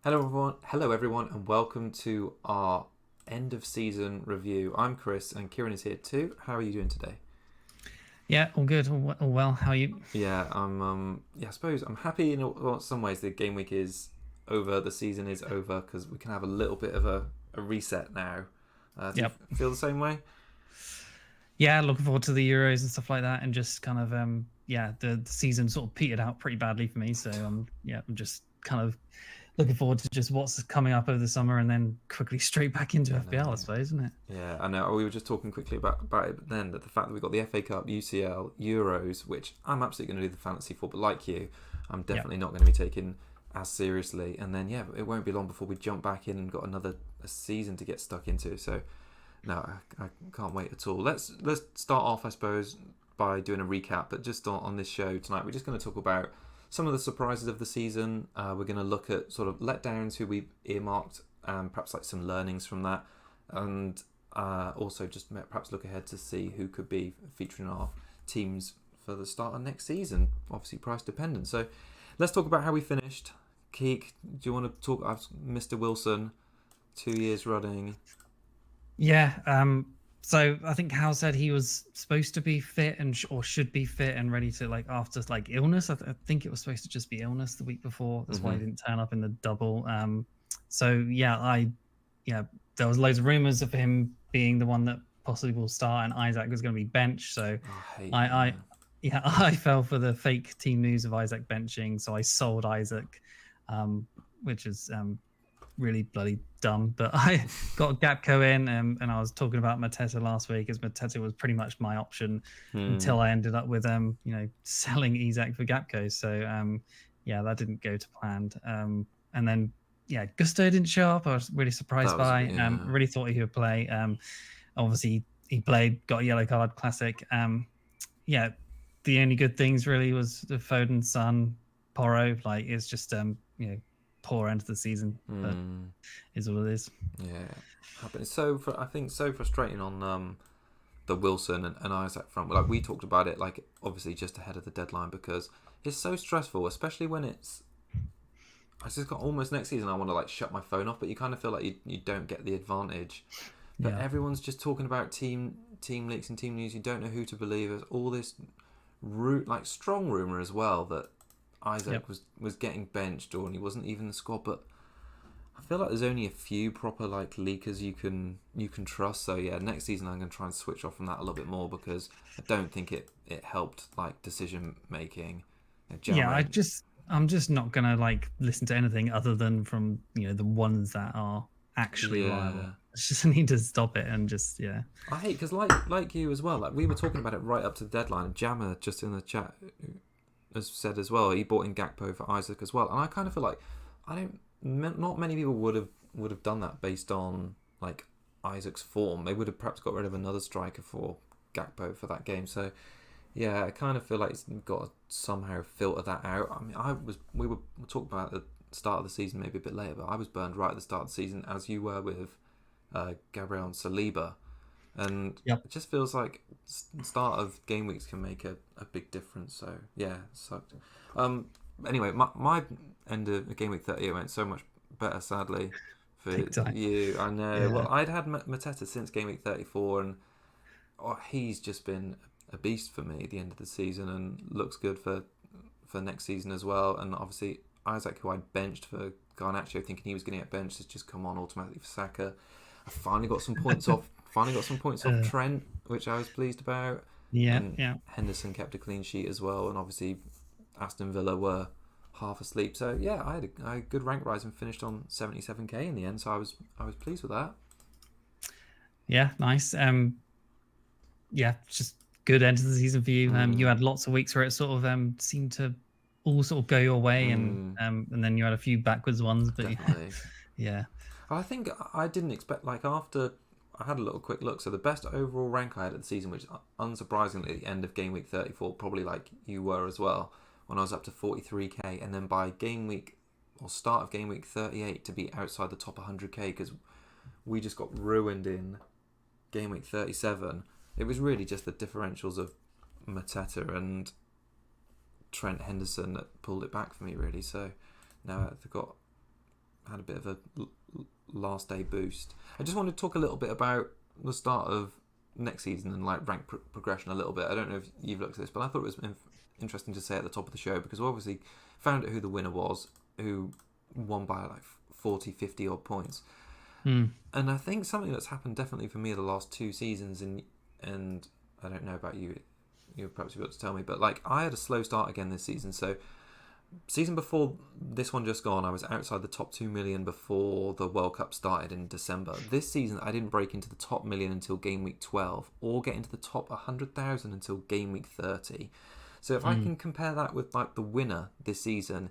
Hello everyone, and welcome to our end of season review. I'm Chris, and Kieran is here too. How are you doing today? Yeah, all good, all well. How are you? Yeah, I suppose I'm happy in some ways. The game week is over, the season is over because we can have a little bit of a reset now. Do you Yep. feel the same way? Yeah, looking forward to the Euros and stuff like that, and just kind of the season sort of petered out pretty badly for me. So I'm just kind of looking forward to just what's coming up over the summer, and then quickly straight back into I FPL, I know. suppose, isn't it? Yeah, I know. We were just talking quickly about it, but then that the fact that we got the FA Cup, UCL, Euros, which I'm absolutely going to do the fantasy for, but like you, I'm Yep. definitely not going to be taken as seriously. And then yeah, it won't be long before we jump back in and got another a season to get stuck into. So no, I can't wait at all. Let's start off, I suppose, by doing a recap. But just on this show tonight, we're just going to talk about some of the surprises of the season. We're going to look at sort of letdowns who we've earmarked, perhaps like some learnings from that, and also just perhaps look ahead to see who could be featuring our teams for the start of next season. Obviously, price dependent. So let's talk about how we finished. Keek, do you want to talk? Mr. Wilson, 2 years running. Yeah. So I think Hal said he was supposed to be fit and or should be fit and ready to after illness. I think it was supposed to just be illness the week before. That's why he Mm-hmm. didn't turn up in the double. So yeah, there was loads of rumors of him being the one that possibly will start, and Isaac was going to be benched. So Oh, I hate. I Yeah. yeah, I fell for the fake team news of Isaac benching. So I sold Isaac, which is really bloody dumb. But I got Gapco in, and I was talking about Mateta last week, as Mateta was pretty much my option Hmm. until I ended up with selling Isaac for Gapco. So yeah, that didn't go to plan. And then yeah, Gusto didn't show up. I was really That surprised was by. yeah. Really thought he would play. Obviously he played, got a yellow card, classic. Yeah, the only good things really was the Foden, Son, Porro. Like it's just poor end of the season, but Hmm. is what it is. Yeah. Happened. I think so frustrating on the Wilson and Isaac front. Like we talked about it, like obviously just ahead of the deadline because it's so stressful, especially when it's. I just got almost next season. I want to like shut my phone off, but you kind of feel like you don't get the advantage. But Yeah, everyone's just talking about team leaks and team news. You don't know who to believe. There's all this like strong rumor as well that yep, Isaac was getting benched or he wasn't even in the squad. But I feel like there's only a few proper like leakers you can trust. So yeah, next season I'm going to try and switch off from that a little bit more because I don't think it helped like decision making. yeah. Jama, I'm just not gonna listen to anything other than from the ones that are actually viable. yeah. I just need to stop it and just yeah, I hate because like you as well. Like we were talking about it right up to the deadline. Jammer just in the chat has said as well. He bought in Gakpo for Isaac as well, and I kind of feel like I don't. Not many people would have done that based on like Isaac's form. They would have perhaps got rid of another striker for Gakpo for that game. So yeah, I kind of feel like it's got to somehow filter that out. I mean, we were talking about the start of the season maybe a bit later, but I was burned right at the start of the season as you were with Gabriel and Saliba, and yep, it just feels like start of game weeks can make a big difference. So yeah, it sucked. Um, anyway, my end of game week 30 went so much better, sadly for big time. you. I know. Yeah, Well, I'd had Mateta since game week 34, and he's just been a beast for me at the end of the season, and looks good for next season as well. And obviously Isaac, who I benched for Garnacho, thinking he was going to get benched, has just come on automatically for Saka. I finally got some points off. Finally got some points off uh, Trent, which I was pleased about. yeah, And yeah. Henderson kept a clean sheet as well. And obviously Aston Villa were half asleep. So yeah, I had a good rank rise and finished on 77k in the end. So I was pleased with that. Yeah, nice. Yeah, just good end of the season for you. You Mm, had lots of weeks where it sort of seemed to all sort of go your way, mm, and then you had a few backwards ones. But yeah, definitely. yeah, I think I didn't expect like after I had a little quick look. So the best overall rank I had at the season, which unsurprisingly at the end of game week 34, probably like you were as well, when I was up to 43k, and then by game week or start of game week 38 to be outside the top 100k because we just got ruined in game week 37. It was really just the differentials of Mateta and Trent Henderson that pulled it back for me really. So now I've got had a bit of a last day boost. I just want to talk a little bit about the start of next season and like rank progression a little bit. I don't know if you've looked at this, but I thought it was interesting to say at the top of the show, because we obviously found out who the winner was, who won by like 40, 50 odd points. And I think something that's happened definitely for me the last 2 seasons, and I don't know about you, you'll perhaps be able to tell me, but like I had a slow start again this season. So season before this one just gone, I was outside the top 2 million before the World Cup started in December. This season, I didn't break into the top million until game week 12, or get into the top 100,000 until game week 30. So if I can compare that with like the winner this season,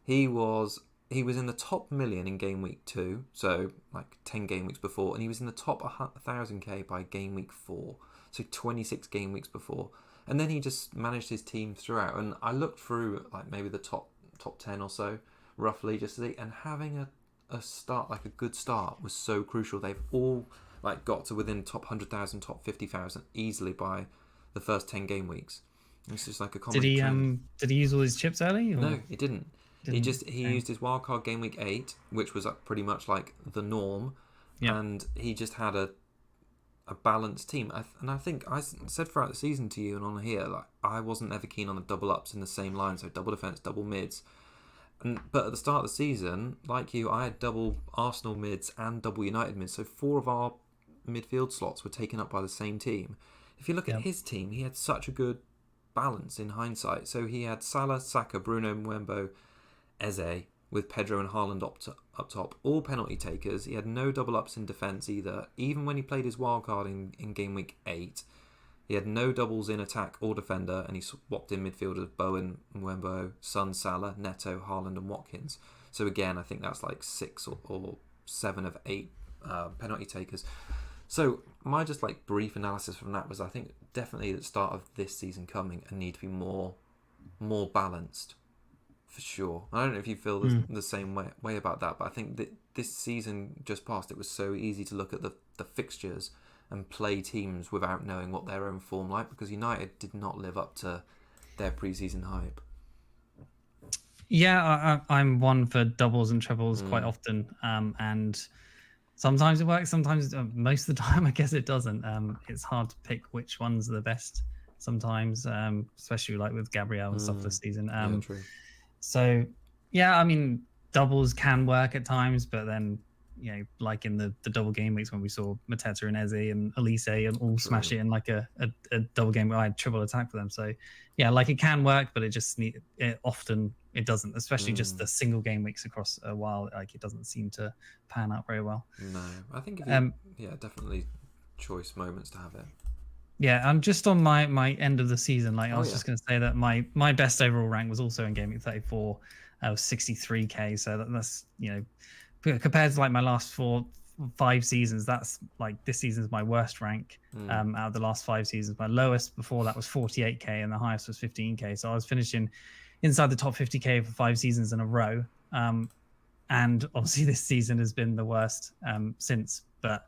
he was in the top million in game week 2, so like 10 game weeks before, and he was in the top 1,000k by game week 4, so 26 game weeks before. And then he just managed his team throughout. And I looked through like maybe the top 10 or so, roughly, just to see. And having a start, like a good start, was so crucial. They've all like got to within top 100,000, top 50,000 easily by the first 10 game weeks. It's just like a common trend. Did he use all his chips early? Or? No, he didn't. He used his wildcard game week 8, which was pretty much like the norm. Yep. And he just had a balanced team, and I think I said throughout the season to you and on here, like I wasn't ever keen on the double ups in the same line, so double defense, double mids. But at the start of the season, like you, I had double Arsenal mids and double United mids, so 4 of our midfield slots were taken up by the same team. If you look at his team, he had such a good balance in hindsight. So he had Salah, Saka, Bruno, Mbeumo, Eze, with Pedro and Haaland up top, all penalty takers. He had no double ups in defence either. Even when he played his wildcard in game week 8, he had no doubles in attack or defender, and he swapped in midfielders Bowen, Mbeumo, Son, Salah, Neto, Haaland and Watkins. So again, I think that's like 6 or 7 of 8 penalty takers. So my just like brief analysis from that was, I think definitely at the start of this season coming, I need to be more balanced. For sure. I don't know if you feel the same way about that, but I think that this season just passed, it was so easy to look at the fixtures and play teams without knowing what their own form like, because United did not live up to their pre-season hype. Yeah, I'm one for doubles and trebles quite often, and sometimes it works, sometimes most of the time I guess it doesn't. It's hard to pick which ones are the best sometimes, especially like with Gabriel and stuff this season. Yeah, true. So, yeah, I mean, doubles can work at times, but then, like in the double game weeks when we saw Mateta and Eze and Elise and all smash it in like a double game where I had triple attack for them. So, yeah, like it can work, but it often doesn't, especially just the single game weeks across a while. Like it doesn't seem to pan out very well. No, I think definitely choice moments to have it. Yeah, I'm just on my end of the season. Like I was just going to say that my best overall rank was also in Gaming 34. I was 63k. So that's compared to like my last 5 seasons, that's like this season's my worst rank out of the last 5 seasons. My lowest before that was 48k, and the highest was 15k. So I was finishing inside the top 50k for 5 seasons in a row. And obviously this season has been the worst since. But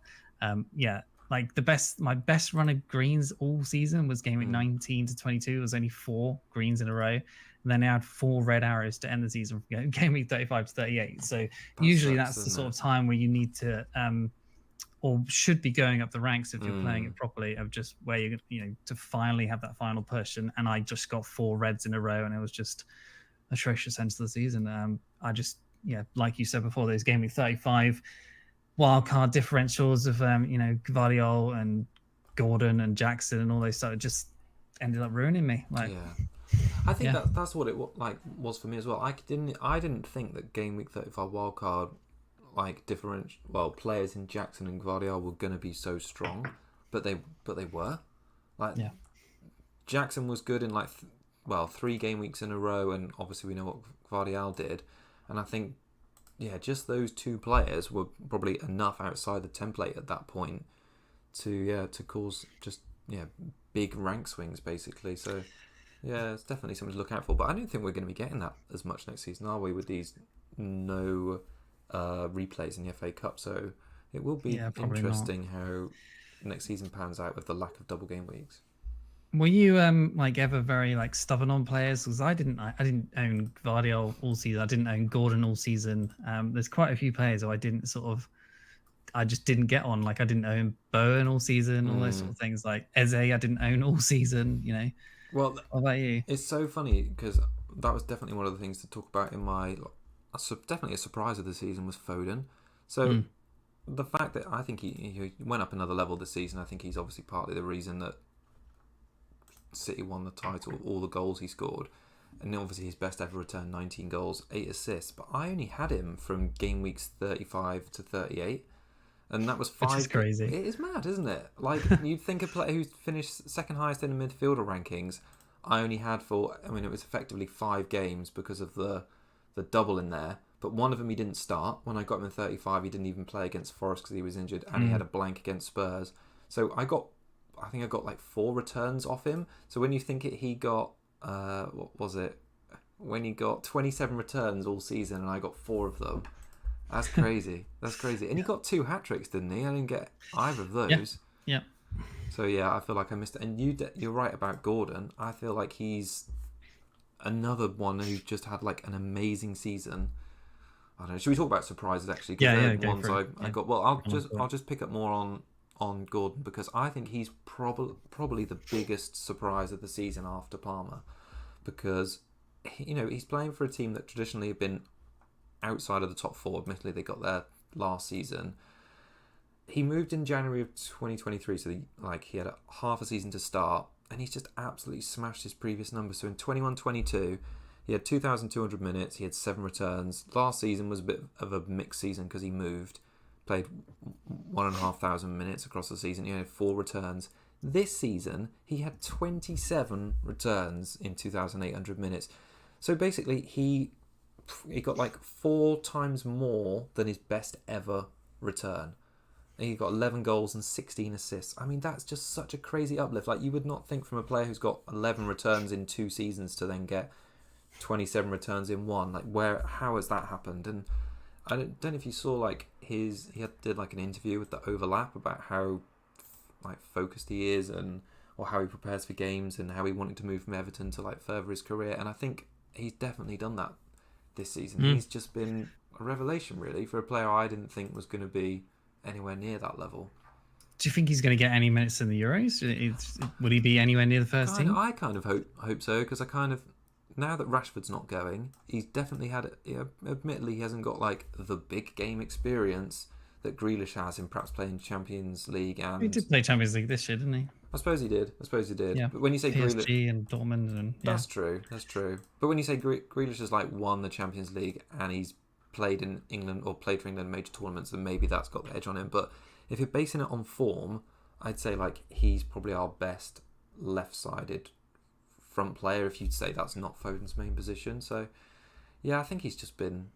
yeah. Like my best run of greens all season was game week 19 to 22. It was only 4 greens in a row, and then I had 4 red arrows to end the season from game week 35 to 38. So usually that's the sort of time where you need to, or should be going up the ranks if you're playing it properly, of just where you're to finally have that final push. And I just got 4 reds in a row, and it was just atrocious end to the season. I just like you said before, those game week 35. Wildcard differentials of Gvardiol and Gordon and Jackson and all those stuff just ended up ruining me. I think that's what it was for me as well. I didn't think that game week 35 wildcard like players in Jackson and Gvardiol were going to be so strong, but they were. Jackson was good in 3 game weeks in a row, and obviously we know what Gvardiol did, and I think. Yeah, just those 2 players were probably enough outside the template at that point to cause big rank swings basically. So yeah, it's definitely something to look out for. But I don't think we're going to be getting that as much next season, are we? With these no replays in the FA Cup, so it will be interesting how next season pans out with the lack of double game weeks. Were you like ever very like stubborn on players? Because I didn't own Gvardiol all season. I didn't own Gordon all season. There's quite a few players who I just didn't get on. Like I didn't own Bowen all season, all those sort of things. Like Eze, I didn't own all season. Well, What about you? it's so funny because that was definitely one of the things to talk about in my definitely a surprise of the season was Foden. So the fact that I think he went up another level this season, I think he's obviously partly the reason that City won the title, all the goals he scored, and obviously his best ever return, 19 goals, 8 assists. But I only had him from game weeks 35 to 38, and that was 5. Which is crazy. It is mad, isn't it? Like you'd think a player who's finished second highest in the midfielder rankings, I only had for. I mean, it was effectively 5 games because of the double in there. But one of them he didn't start. When I got him in 35, he didn't even play against Forest because he was injured, and he had a blank against Spurs. So I think I got like 4 returns off him. So when you think he got, what was it? When he got 27 returns all season and I got 4 of them. That's crazy. That's crazy. And he got 2 hat-tricks, didn't he? I didn't get either of those. Yeah. So yeah, I feel like I missed it. And you're right about Gordon. I feel like he's another one who's just had like an amazing season. I don't know. Should we talk about surprises actually? Yeah, the ones I got. Well, I'll just pick up more on Gordon because I think he's probably the biggest surprise of the season after Palmer, because he's playing for a team that traditionally have been outside of the top 4. Admittedly, they got there last season. He moved in January of 2023, so he had half a season to start, and he's just absolutely smashed his previous numbers. So in 21-22, he had 2,200 minutes, he had 7 returns. Last season was a bit of a mixed season because he moved, played 1,500 minutes across the season, he had 4 returns. This season, he had 27 returns in 2,800 minutes. So basically, he got like 4 times more than his best ever return. He got 11 goals and 16 assists. I mean, that's just such a crazy uplift. Like, you would not think from a player who's got 11 returns in 2 seasons to then get 27 returns in 1. Like, how has that happened? And I don't know if you saw, like, did like an interview with the Overlap about how like focused he is or how he prepares for games and how he wanted to move from Everton to like further his career. And I think he's definitely done that this season. He's just been a revelation, really, for a player I didn't think was going to be anywhere near that level. Do you think he's going to get any minutes in the Euros? Would he be anywhere near the first team? I kind of hope so, because now that Rashford's not going, he's definitely had it. Admittedly, he hasn't got like the big game experience that Grealish has in perhaps playing Champions League. And he did play Champions League this year, didn't he? I suppose he did. Yeah. But when you say PSG Grealish, and Dortmund, and that's true. But when you say Grealish has like won the Champions League and he's played in England or played for England in major tournaments, then maybe that's got the edge on him. But if you're basing it on form, I'd say like he's probably our best left-sided front player, if you'd say that's not Foden's main position. So yeah, I think he's just been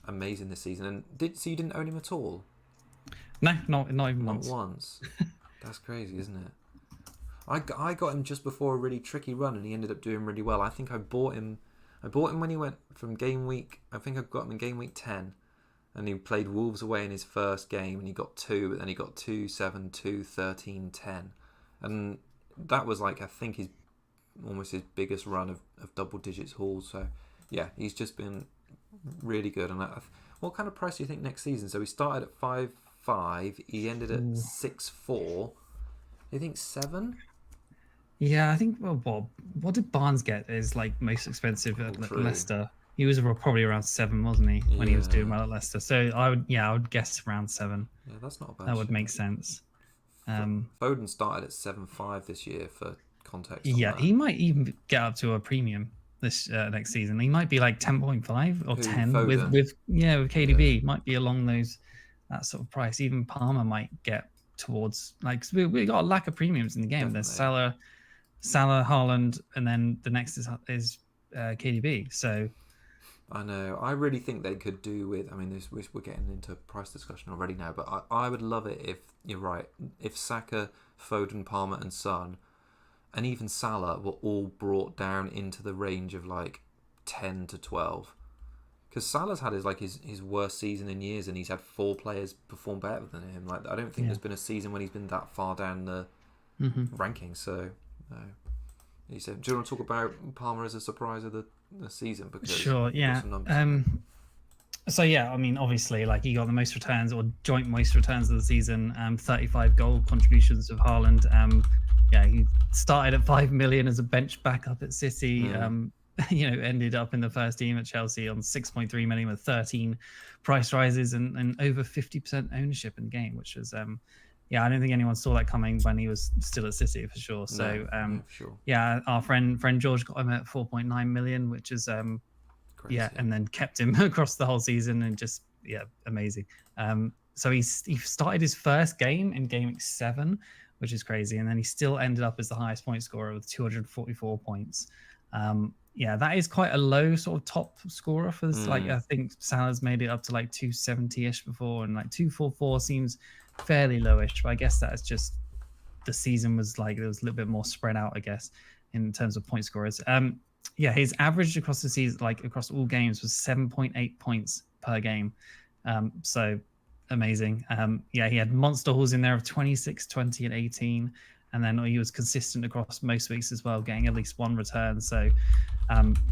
amazing this season. And so you didn't own him at all? No, not even Not once. once. That's crazy, isn't it? I got him just before a really tricky run, and he ended up doing really well. I think I bought him when he went from game week. I think I got him in game week 10, and he played Wolves away in his first game, and he got 2, but then he got 2, 7, 2, 13, 10, and that was like I think almost his biggest run of double digits hauls. So yeah, he's just been really good. And what kind of price do you think next season? So he started at 5.5, he ended at 6.4. Do you think 7? Yeah, I think. Well, what did Barnes get? Is like most expensive at Leicester. He was probably around 7, wasn't he, when he was doing well at Leicester? So I would guess around 7. Yeah, that's not a bad. That would make sense. Foden started at 7.5 this year for context. Yeah, he might even get up to a premium this next season. He might be like 10.5 or 10 Foden? with KDB. Might be along that sort of price. Even Palmer might get towards like we got a lack of premiums in the game. Definitely. There's Salah, Haaland, and then the next is KDB. So I know. I really think they could do with. I mean, we're getting into price discussion already now, but I would love it if you're right. If Saka, Foden, Palmer, and Son, and even Salah were all brought down into the range of like 10 to 12. Because Salah's had his worst season in years, and he's had 4 players perform better than him. Like I don't think there's been a season when he's been that far down the rankings. So no. You said, do you want to talk about Palmer as a surprise of the season? Because Sure, yeah. some numbers So yeah, I mean, obviously, like he got the most returns or joint most returns of the season. 35 goal contributions with Haaland. Yeah, he started at 5 million as a bench backup at City. Ended up in the first team at Chelsea on 6.3 million with 13 price rises and over 50% ownership in the game, which was yeah, I don't think anyone saw that coming when he was still at City for sure. So for sure. yeah, our friend George got him at 4.9 million, which is Crazy. yeah, and then kept him across the whole season and just amazing. So he started his first game in game week 7, which is crazy, and then he still ended up as the highest point scorer with 244 points. Yeah, that is quite a low sort of top scorer for this. Like, I think Salah's made it up to like 270-ish before, and like 244 seems fairly lowish, but I guess that's just the season was like, there was a little bit more spread out, I guess, in terms of point scorers. Yeah, his average across the season, like across all games, was 7.8 points per game. So amazing. Yeah, he had monster hauls in there of 26, 20, and 18. And then he was consistent across most weeks as well, getting at least one return. So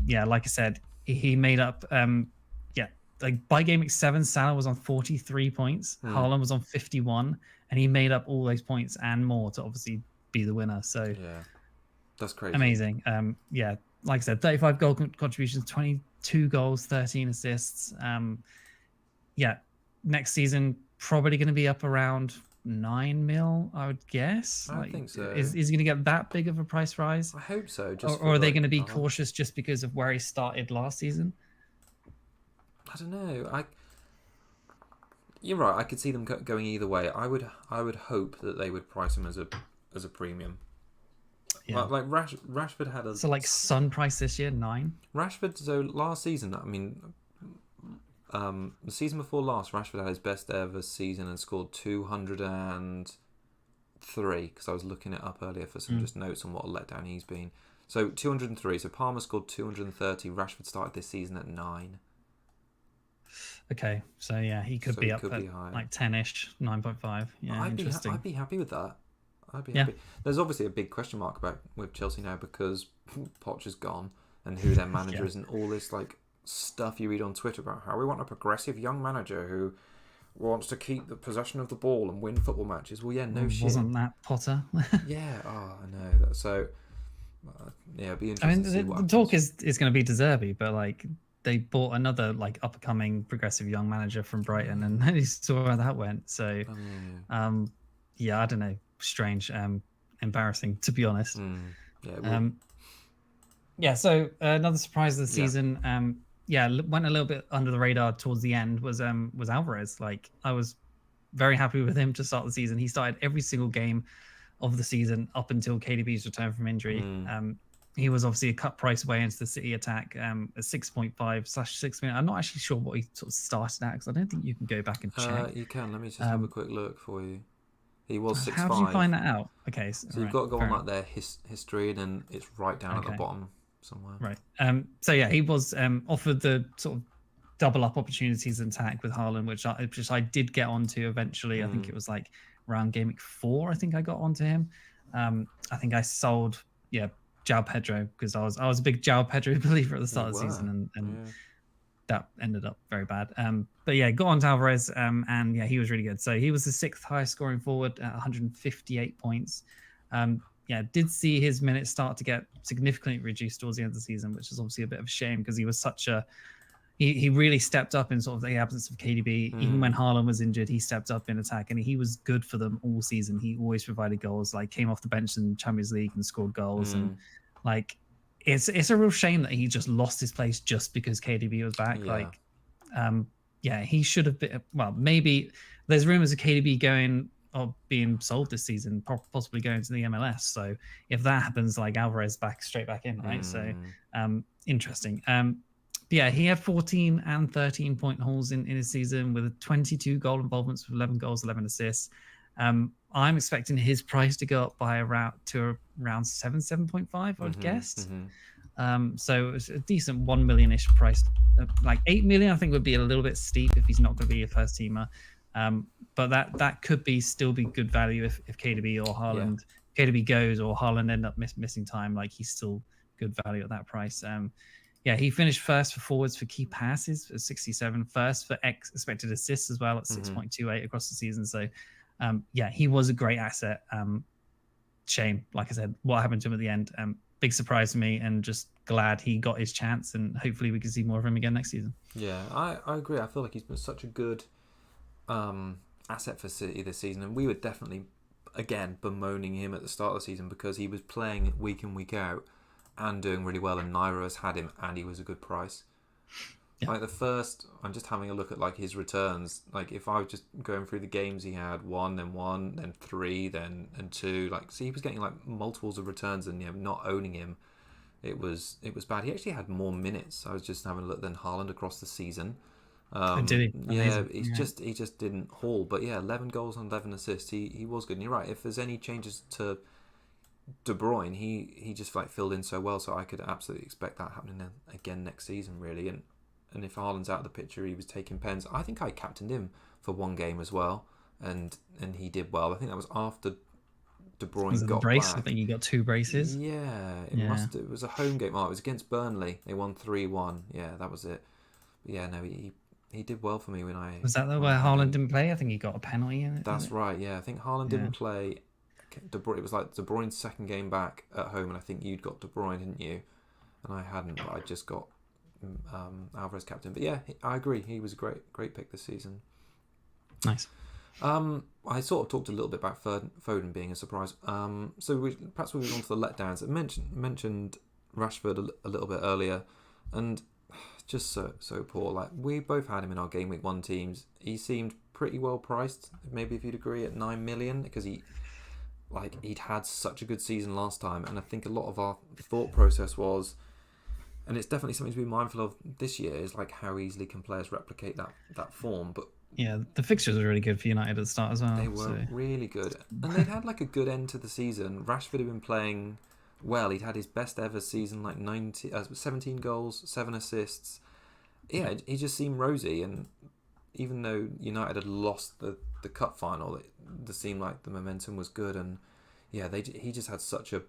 yeah, like I said, he made up, like by game week 7, Salah was on 43 points, Haaland was on 51, and he made up all those points and more to obviously be the winner. So yeah, that's crazy. Amazing. Yeah, like I said, 35 goal contributions, 22 goals, 13 assists. Yeah, next season probably going to be up around 9 mil, I would guess. I think so. Is he going to get that big of a price rise? I hope so. Or are they going to be cautious just because of where he started last season? I don't know. You're right. I could see them going either way. I would hope that they would price him as a premium. Yeah. Like Rashford had a... So like Son price this year, 9? Rashford, so last season, I mean, the season before last, Rashford had his best ever season and scored 203, because I was looking it up earlier for some just notes on what a letdown he's been. So 203, so Palmer scored 230, Rashford started this season at 9. Okay, so yeah, he could be up at like 10-ish, 9.5. Yeah, interesting. I'd be happy with that. I'd be happy. There's obviously a big question mark with Chelsea now because Poch is gone and who their manager is, and all this like stuff you read on Twitter about how we want a progressive young manager who wants to keep the possession of the ball and win football matches. Well, yeah, no shit. Wasn't that Potter? Yeah. Oh, I know. So yeah, it'd be interesting. I mean, to see what the talk is going to be De Zerbi, but like they bought another like up and coming progressive young manager from Brighton, and then you saw how that went. So yeah, I don't know. Strange, embarrassing, to be honest. Yeah, so another surprise of the season, went a little bit under the radar towards the end was Alvarez. Like, I was very happy with him to start the season. He started every single game of the season up until KDB's return from injury. He was obviously a cut price away into the City attack, at 6.5/6 million. I'm not actually sure what he sort of started at, because I don't think you can go back and check. You can. Let me just have a quick look for you. He was 6'5". How did you find that out? Okay, so you've got to go on like their history, and then it's right down at the bottom somewhere. Right. So yeah, he was offered the sort of double up opportunities in attack with Haaland, which I did get onto eventually. I think it was like around game week 4. I think I got onto him. I think I sold João Pedro, because I was a big João Pedro believer at the start of the season, and that ended up very bad. But yeah, got on to Alvarez, and yeah, he was really good. So he was the 6th highest scoring forward at 158 points. Did see his minutes start to get significantly reduced towards the end of the season, which is obviously a bit of a shame, because he was he really stepped up in sort of the absence of KDB. Even when Haaland was injured, he stepped up in attack, and he was good for them all season. He always provided goals, like came off the bench in Champions League and scored goals. And like, it's a real shame that he just lost his place just because KDB was back. He should have been. Well, maybe there's rumors of KDB going or being sold this season, possibly going to the MLS. So if that happens, like Alvarez straight back in, right? So interesting. Yeah, he had 14 and 13 point hauls in his season with 22 goal involvements with 11 goals, 11 assists. I'm expecting his price to go up by around 7.5, I would guess. So it's a decent 1 million-ish price. Like 8 million, I think, would be a little bit steep if he's not going to be a first teamer. But that could still be good value if KDB or Haaland KDB goes or Haaland end up missing time, like he's still good value at that price. Yeah, he finished first for forwards for key passes at 67, first for expected assists as well at 6.28 across the season. So, yeah, he was a great asset. Shame, like I said, what happened to him at the end. Big surprise to me, and just glad he got his chance, and hopefully we can see more of him again next season. Yeah, I agree. I feel like he's been such a good asset for City this season, and we were definitely, again, bemoaning him at the start of the season because he was playing week in, week out and doing really well, and neither of us had him, and he was a good price. Yeah. Like I'm just having a look at like his returns. Like if I was just going through the games he had, 1, then 3, then 2. Like, so he was getting like multiples of returns, and not owning him, it was bad. He actually had more minutes. I was just having a look than Haaland across the season. Did he? Yeah, he just didn't haul. But yeah, 11 goals and 11 assists. He was good. And you're right. If there's any changes to De Bruyne, he just like filled in so well. So I could absolutely expect that happening again next season, really. And if Haaland's out of the picture, he was taking pens. I think I captained him for one game as well, and he did well. I think that was after De Bruyne got brace. back. I think he got 2 braces. Yeah, it was a home game. Oh, it was against Burnley. They won 3-1. Yeah, that was it. But yeah, no, he did well for me when I... Was that where Haaland didn't play? I think he got a penalty in it. That's right, yeah. I think Haaland didn't play. It was like De Bruyne's second game back at home, and I think you'd got De Bruyne, didn't you? And I hadn't, but I just got Alvarez captain. But yeah, I agree. He was a great pick this season. Nice. I sort of talked a little bit about Foden being a surprise. So perhaps we'll move on to the letdowns. I mentioned Rashford a little bit earlier, and just so poor. Like, we both had him in our game week 1 teams. He seemed pretty well priced. Maybe if you'd agree, at 9 million, because he'd had such a good season last time, and I think a lot of our thought process was, and it's definitely something to be mindful of this year, is like how easily can players replicate that form. But yeah, the fixtures were really good for United at the start as well. They were really good, and they'd had like a good end to the season. Rashford had been playing well. He'd had his best ever season, like 17 goals, 7 assists. Yeah, he just seemed rosy, and even though United had lost the cup final, it seemed like the momentum was good, and yeah, he just had such a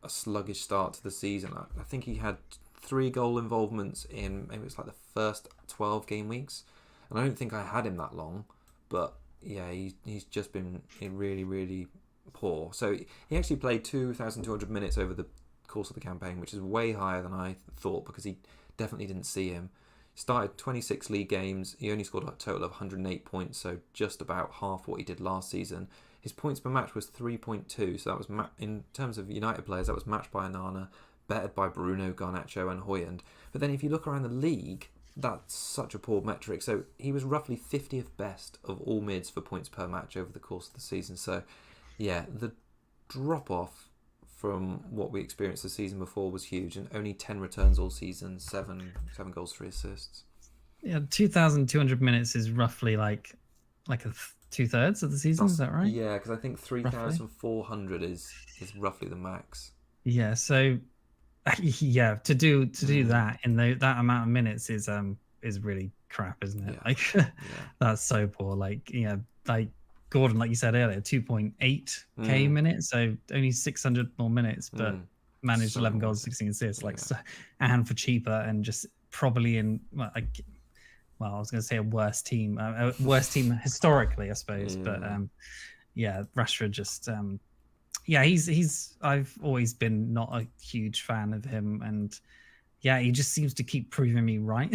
sluggish start to the season. I think he had 3 goal involvements in maybe it was like the first 12 game weeks, and I don't think I had him that long, but yeah, he's just been really, really poor. So he actually played 2,200 minutes over the course of the campaign, which is way higher than I thought, because he definitely didn't see him. He started 26 league games. He only scored a total of 108 points, so just about half what he did last season. His points per match was 3.2, so that was in terms of United players, that was matched by Onana, bettered by Bruno, Garnacho and Højlund. But then if you look around the league, that's such a poor metric. So he was roughly 50th best of all mids for points per match over the course of the season. So yeah, the drop-off from what we experienced the season before was huge, and only 10 returns all season, 7 goals, 3 assists. Yeah, 2,200 minutes is roughly like a 2/3 of the season. Is that right? Yeah, because I think 3,400 is roughly the max. Yeah, so yeah, to do that in that amount of minutes is really crap, isn't it? Yeah. Like that's so poor. Like like Gordon, like you said earlier, 2.8k minutes, so only 600 more minutes, but managed 11 goals, 16 assists, and for cheaper, and just probably in I was going to say a worse team historically, I suppose, but yeah, Rashford just he's I've always been not a huge fan of him, and yeah, he just seems to keep proving me right.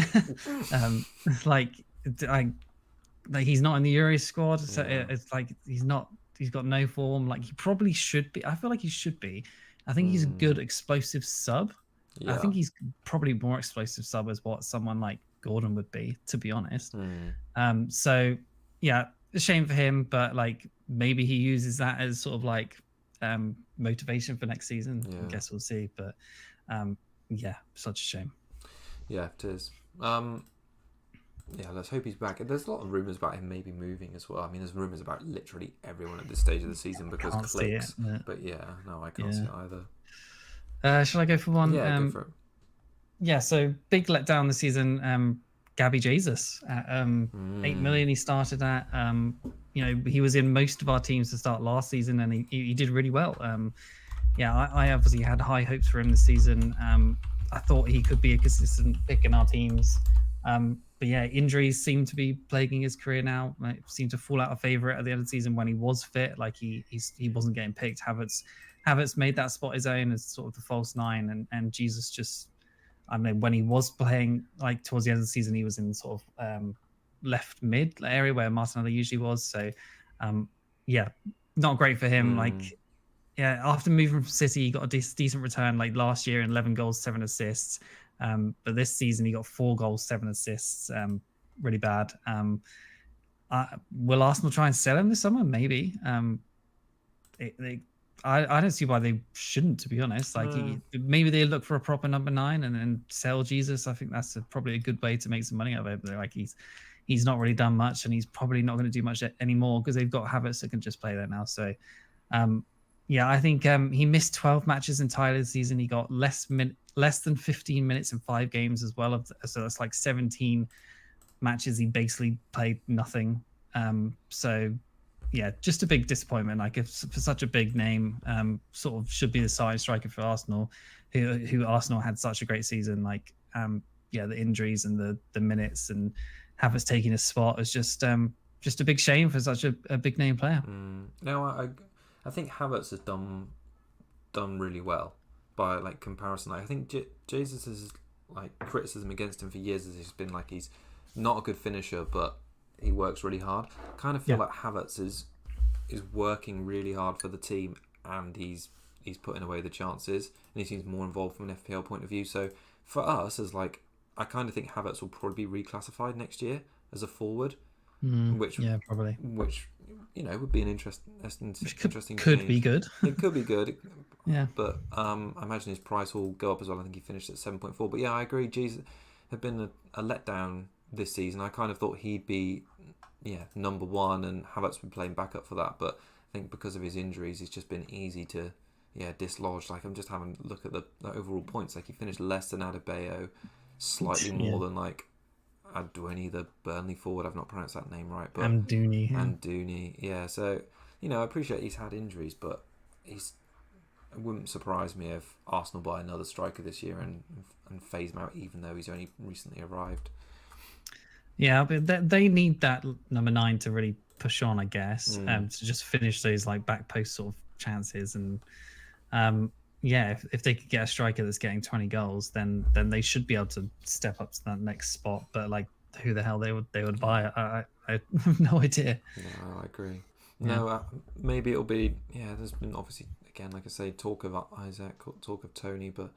Like he's not in the Euro squad, so it's like he's got no form. Like he probably should be. I feel like he should be. I think he's a good explosive sub. Yeah. I think he's probably more explosive sub as what someone like Gordon would be, to be honest. So yeah, a shame for him, but like maybe he uses that as sort of like motivation for next season. I guess we'll see, but yeah, such a shame. Yeah, it is. Yeah, let's hope he's back. There's a lot of rumours about him maybe moving as well. I mean, there's rumours about literally everyone at this stage of the season because clicks. But yeah, no, I can't see it either. Shall I go for one? Yeah, go for it. Yeah, so big letdown this season. Gabby Jesus at 8 million he started at. he was in most of our teams to start last season, and he did really well. I obviously had high hopes for him this season. I thought he could be a consistent pick in our teams. But yeah, injuries seem to be plaguing his career now. It seemed to fall out of favor at the end of the season when he was fit. Like he wasn't getting picked. Havertz made that spot his own as sort of the false nine, and Jesus just, I don't know, when he was playing like towards the end of the season, he was in sort of left mid area where Martinelli usually was. So not great for him. Like, yeah, after moving from City, he got a decent return like last year, 11 goals, 7 assists. But this season, he got 4 goals, 7 assists. Really bad. Will Arsenal try and sell him this summer? Maybe. I don't see why they shouldn't, to be honest. Like, maybe they look for a proper number 9 and then sell Jesus. I think that's probably a good way to make some money out of it. But like, he's not really done much, and he's probably not going to do much anymore because they've got Havertz that can just play there now. So, I think he missed 12 matches entirely this season. He got less than 15 minutes in 5 games as well. So that's like 17 matches he basically played nothing. Just a big disappointment. Like, if for such a big name, sort of should be the side striker for Arsenal, who Arsenal had such a great season. Like, the injuries and the minutes and Havertz taking a spot is just a big shame for such a big name player. No, I think Havertz has done really well by like comparison. I think Jesus' like criticism against him for years has just been like he's not a good finisher, but he works really hard. I kind of feel like Havertz is working really hard for the team, and he's putting away the chances, and he seems more involved from an FPL point of view. So for us, as like, I kind of think Havertz will probably be reclassified next year as a forward, which probably. Which would be an interesting could be good. It could be good. Yeah. But I imagine his price will go up as well. I think he finished at 7.4. But yeah, I agree. Jesus had been a letdown this season. I kind of thought he'd be number 1, and Havertz been playing backup for that. But I think because of his injuries, he's just been easy to dislodge. Like, I'm just having a look at the overall points. Like, he finished less than Adebayo, slightly more than like Adwini, the Burnley forward. I've not pronounced that name right, but Amdouni. Yeah, so I appreciate he's had injuries, but it wouldn't surprise me if Arsenal buy another striker this year and phase him out, even though he's only recently arrived. Yeah, but they need that number 9 to really push on, I guess, to just finish those like back post sort of chances. And if they could get a striker that's getting 20 goals, then they should be able to step up to that next spot. But like, who the hell they would buy? I have no idea. No, I agree. No, maybe it'll be. Yeah, there's been obviously, again, like I say, talk of Isaac, talk of Tony, but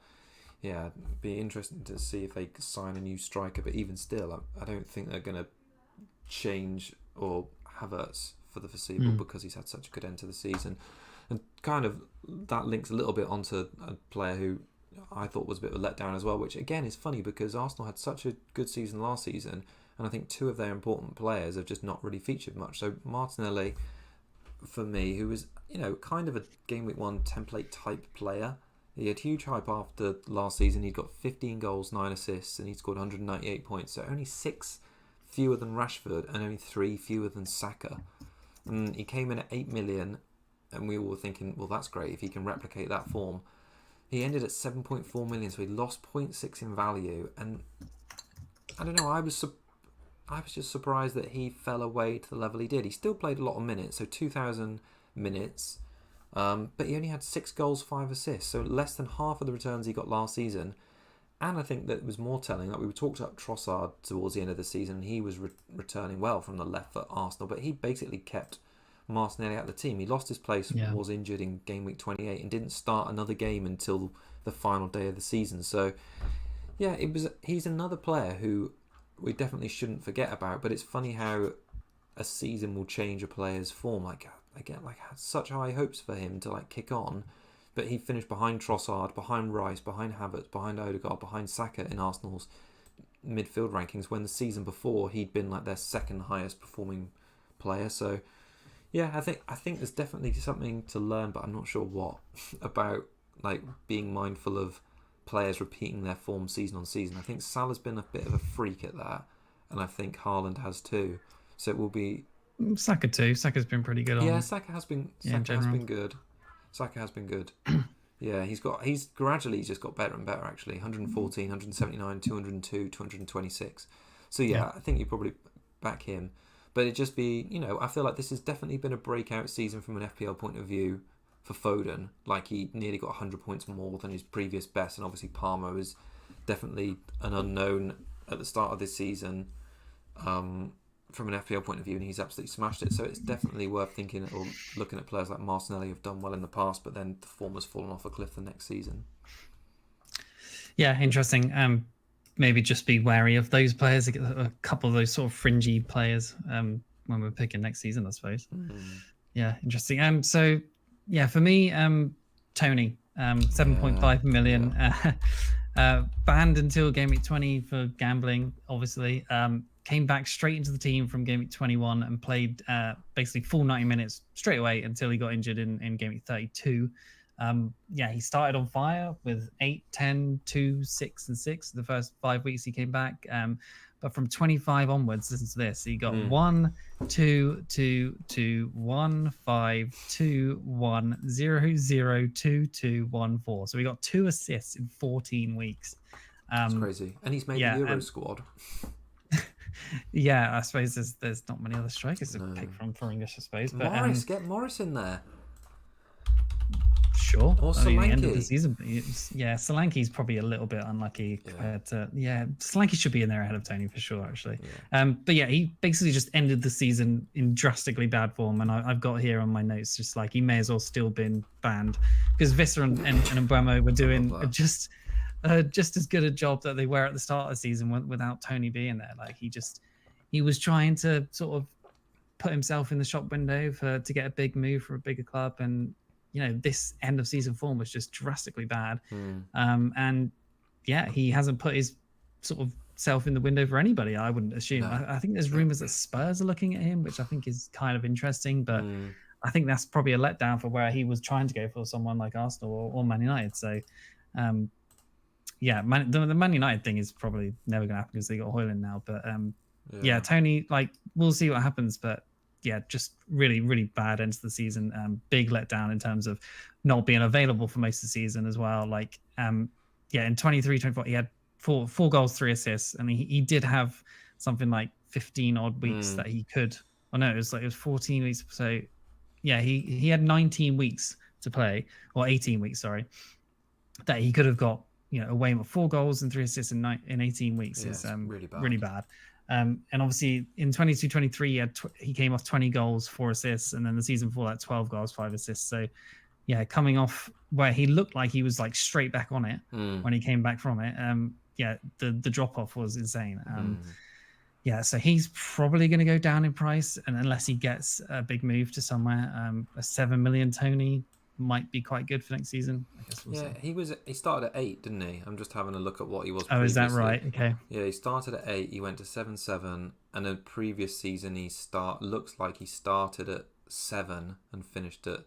yeah, it'd be interesting to see if they sign a new striker. But even still, I don't think they're going to change or Havertz for the foreseeable because he's had such a good end to the season. And kind of that links a little bit onto a player who I thought was a bit of a letdown as well, which again is funny because Arsenal had such a good season last season, and I think 2 of their important players have just not really featured much. So Martinelli, for me, who was kind of a game week 1 template type player. He had huge hype after last season. He'd got 15 goals, 9 assists, and he scored 198 points. So only 6 fewer than Rashford and only 3 fewer than Saka. And he came in at 8 million, and we were thinking, well, that's great if he can replicate that form. He ended at 7.4 million, so he lost 0.6 in value. And I don't know, I was just surprised that he fell away to the level he did. He still played a lot of minutes, so 2,000 minutes. But he only had 6 goals, 5 assists, so less than half of the returns he got last season. And I think that it was more telling that we talked about Trossard towards the end of the season, and he was returning well from the left for Arsenal, but he basically kept Martinelli out of the team. He lost his place, was injured in game week 28, and didn't start another game until the final day of the season. So yeah, he's another player who we definitely shouldn't forget about. But it's funny how a season will change a player's form. Like, again, like, I had such high hopes for him to like kick on, but he finished behind Trossard, behind Rice, behind Havertz, behind Odegaard, behind Saka in Arsenal's midfield rankings, when the season before he'd been like their second highest performing player. So yeah, I think there's definitely something to learn, but I'm not sure what, about like being mindful of players repeating their form season on season. I think Salah's been a bit of a freak at that, and I think Haaland has too. So it will be Saka too. Saka's been pretty good Yeah, on. Saka has been In general. good. Saka has been good. Yeah, he's gradually just got better and better actually. 114, 179, 202, 226. So yeah, I think you probably back him. But it just be, I feel like this has definitely been a breakout season from an FPL point of view for Foden. Like he nearly got 100 points more than his previous best, and obviously Palmer is definitely an unknown at the start of this season. From an FPL point of view, and he's absolutely smashed it. So it's definitely worth thinking or looking at players like Martinelli who've done well in the past, but then the form has fallen off a cliff the next season. Yeah, interesting. Maybe just be wary of those players, a couple of those sort of fringy players when we're picking next season, I suppose. Yeah, interesting. So yeah, for me, Tony, 7.5 million. Banned until game week 20 for gambling, obviously. Came back straight into the team from game week 21 and played basically full 90 minutes straight away until he got injured in game week 32. He started on fire with 8, 10, 2, 6, and 6 the first 5 weeks he came back. But from 25 onwards, listen to this. He got 1, 2, 2, 2, 1, 5, 2, 1, 0, 0, 2, 2, 1, 4. So he got 2 assists in 14 weeks. That's crazy. And he's made the Euro squad. Yeah, I suppose there's not many other strikers to pick from for English, I suppose. But Morris, get Morris in there. Sure. Or Solanke. The end of the Solanke. season. Yeah, Solanke's probably a little bit unlucky compared to. Yeah, Solanke should be in there ahead of Tony for sure, actually. But yeah, he basically just ended the season in drastically bad form, and I've got here on my notes just like he may as well still been banned because Visser and Mbeumo were doing just as good a job that they were at the start of the season without Tony being there. Like he was trying to sort of put himself in the shop window to get a big move for a bigger club, and this end of season form was just drastically bad. And yeah, he hasn't put his sort of self in the window for anybody, I wouldn't assume. No. I think there's rumors that Spurs are looking at him, which I think is kind of interesting, but I think that's probably a letdown for where he was trying to go for someone like Arsenal or Man United. So the Man United thing is probably never going to happen because they got Højlund now. But Tony, we'll see what happens, but yeah, just really, really bad end to the season. Big letdown in terms of not being available for most of the season as well. In 23-24, he had four goals, 3 assists, and he did have something like 15 odd weeks that he could. Oh no, it was 14 weeks. So yeah, he had 19 weeks to play, or 18 weeks, sorry, that he could have got away with 4 goals and 3 assists in 18 weeks. Is really bad. And obviously in 22-23, he came off 20 goals, 4 assists, and then the season before that, 12 goals, 5 assists. So yeah, coming off where he looked like he was straight back on it when he came back from it. The drop off was insane. So he's probably going to go down in price, and unless he gets a big move to somewhere, a 7 million Tony might be quite good for next season. I guess we'll see. He started at 8, didn't he? I'm just having a look at what he was previously. Is that right? Okay. Yeah, he started at 8, he went to 7-7, and the previous season looks like he started at 7 and finished at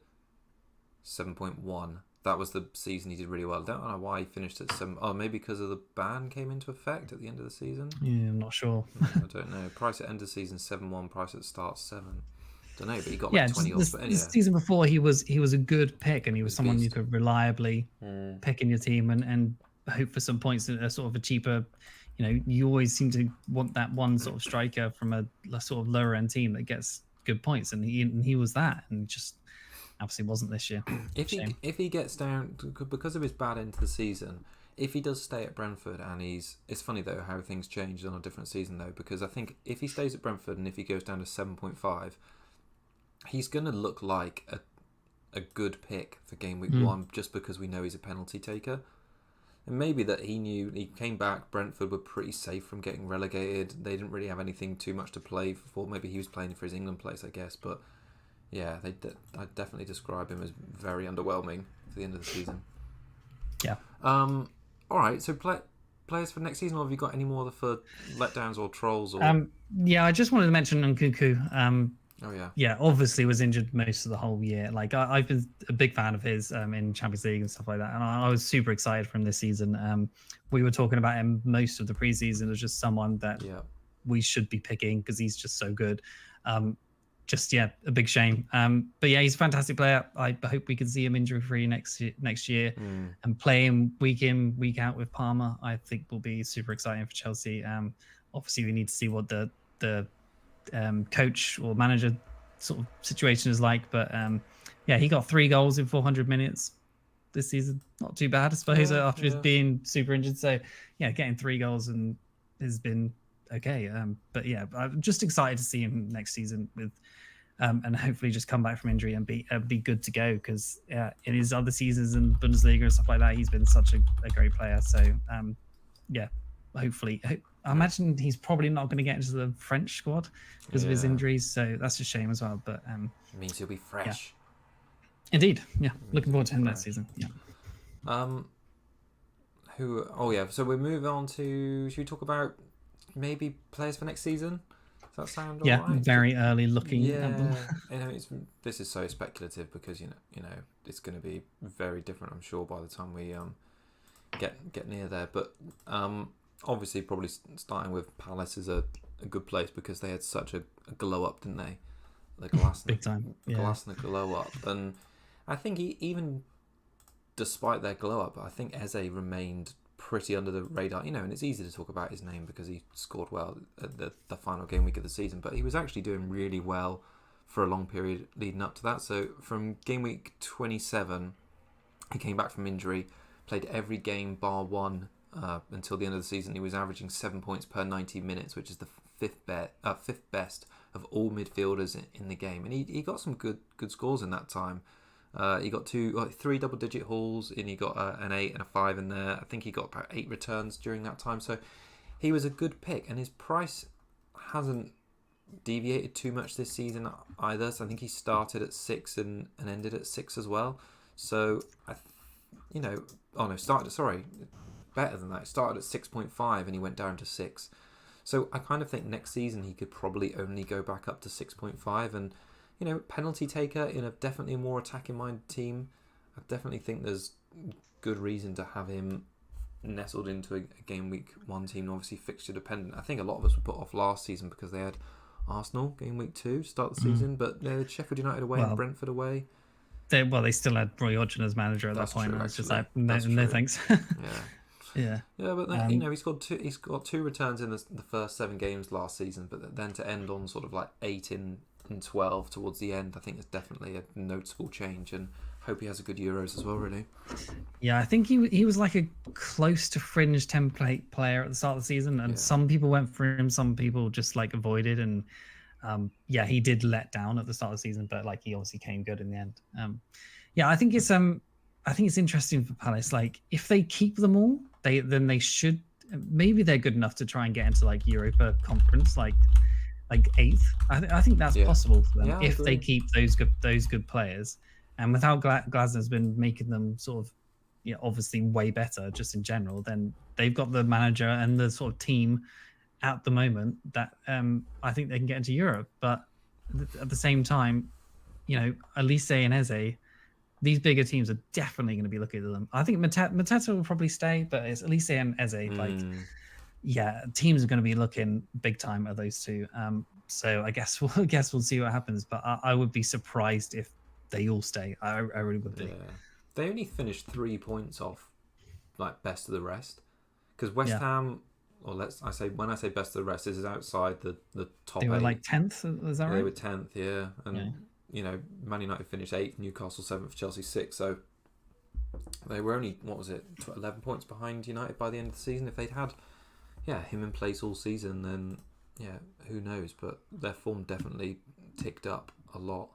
7.1. That was the season he did really well. I don't know why he finished at 7. Oh, maybe because of the ban came into effect at the end of the season? Yeah, I'm not sure. I don't know. Price at end of season 7.1, price at start 7. Don't know, but he got 20 goals. The season before, he was a good pick, and he was someone you could reliably pick in your team and hope for some points at a sort of a cheaper. You always seem to want that one sort of striker from a sort of lower end team that gets good points, and he was that, and just absolutely wasn't this year. If he gets down because of his bad end to the season, if he does stay at Brentford, and it's funny though how things changed on a different season though, because I think if he stays at Brentford and if he goes down to 7.5. He's going to look like a good pick for game week 1 just because we know he's a penalty taker. And maybe that he came back, Brentford were pretty safe from getting relegated. They didn't really have anything too much to play for. Maybe he was playing for his England place, I guess. But yeah, I'd definitely describe him as very underwhelming for the end of the season. Yeah. All right, so players for next season, or have you got any more for letdowns or trolls? Or... I just wanted to mention Nkunku. Oh yeah. Yeah, obviously was injured most of the whole year. I've been a big fan of his in Champions League and stuff like that, and I was super excited for him this season. We were talking about him most of the preseason as just someone that we should be picking because he's just so good. just a big shame. But yeah, he's a fantastic player. I hope we can see him injury free next year, and play him week in, week out with Palmer. I think will be super exciting for Chelsea. Obviously, we need to see what the coach or manager sort of situation is like. But yeah, he got 3 goals in 400 minutes this season. Not too bad, I suppose, after he's being super injured. So yeah, getting 3 goals and has been okay. But yeah, I'm just excited to see him next season with, and hopefully just come back from injury and be good to go. Because in his other seasons in Bundesliga and stuff like that, he's been such a great player. So yeah, hopefully. I imagine he's probably not going to get into the French squad because of his injuries, so that's a shame as well. But it means he'll be fresh. Yeah. Indeed, yeah. Looking forward to him next season. Yeah. So we move on to. Should we talk about maybe players for next season? Does that sound all right? Very early looking at them. This is so speculative because you know it's going to be very different, I'm sure, by the time we get near there. But obviously, probably starting with Palace is a good place because they had such a glow up, didn't they? The glass, big time, glass and the glow up, and I think even despite their glow up, I think Eze remained pretty under the radar. And it's easy to talk about his name because he scored well at the final game week of the season, but he was actually doing really well for a long period leading up to that. So from game week 27, he came back from injury, played every game bar one. Until the end of the season, he was averaging 7 points per 90 minutes, which is the fifth best of all midfielders in the game. And he got some good scores in that time. He got 3 double-digit hauls, and he got an 8 and a 5 in there. I think he got about 8 returns during that time. So he was a good pick, and his price hasn't deviated too much this season either. So I think he started at 6 and ended at 6 as well. So better than that. It started at 6.5 and he went down to 6. So I kind of think next season he could probably only go back up to 6.5. And, penalty taker in a definitely more attacking minded team. I definitely think there's good reason to have him nestled into a game week 1 team, obviously fixture dependent. I think a lot of us were put off last season because they had Arsenal game week 2 start the season, but they had Sheffield United away and Brentford away. They still had Roy Hodgson as manager at that point. True, and it's just like, no thanks. Yeah, but then, he's got 2 returns in the first 7 games last season, but then to end on sort of like 8 in 12 towards the end, I think is definitely a noticeable change, and hope he has a good Euros as well, really. Yeah, I think he was like a close to fringe template player at the start of the season, and some people went for him, some people just like avoided, and he did let down at the start of the season, but like he obviously came good in the end. I think it's interesting for Palace. Like if they keep them all, then they should, maybe they're good enough to try and get into like Europa Conference, like 8th. I think that's possible for them if they keep those good players. And without Glasner's been making them sort of, obviously way better just in general, then they've got the manager and the sort of team at the moment that I think they can get into Europe. But at the same time, Elise and Eze, these bigger teams are definitely going to be looking at them. I think Mateta will probably stay, but it's Elise and Eze. Teams are going to be looking big time at those two. So I guess we'll see what happens. But I would be surprised if they all stay. I really would be. Yeah. They only finished 3 points off, like best of the rest, because West Ham. Or when I say best of the rest, this is outside the top 8. They were like 10th. Is that right? They were 10th. Yeah, and Man United finished 8th, Newcastle 7th, Chelsea 6th. So they were only 11 points behind United by the end of the season. If they'd had him in place all season, then who knows? But their form definitely ticked up a lot.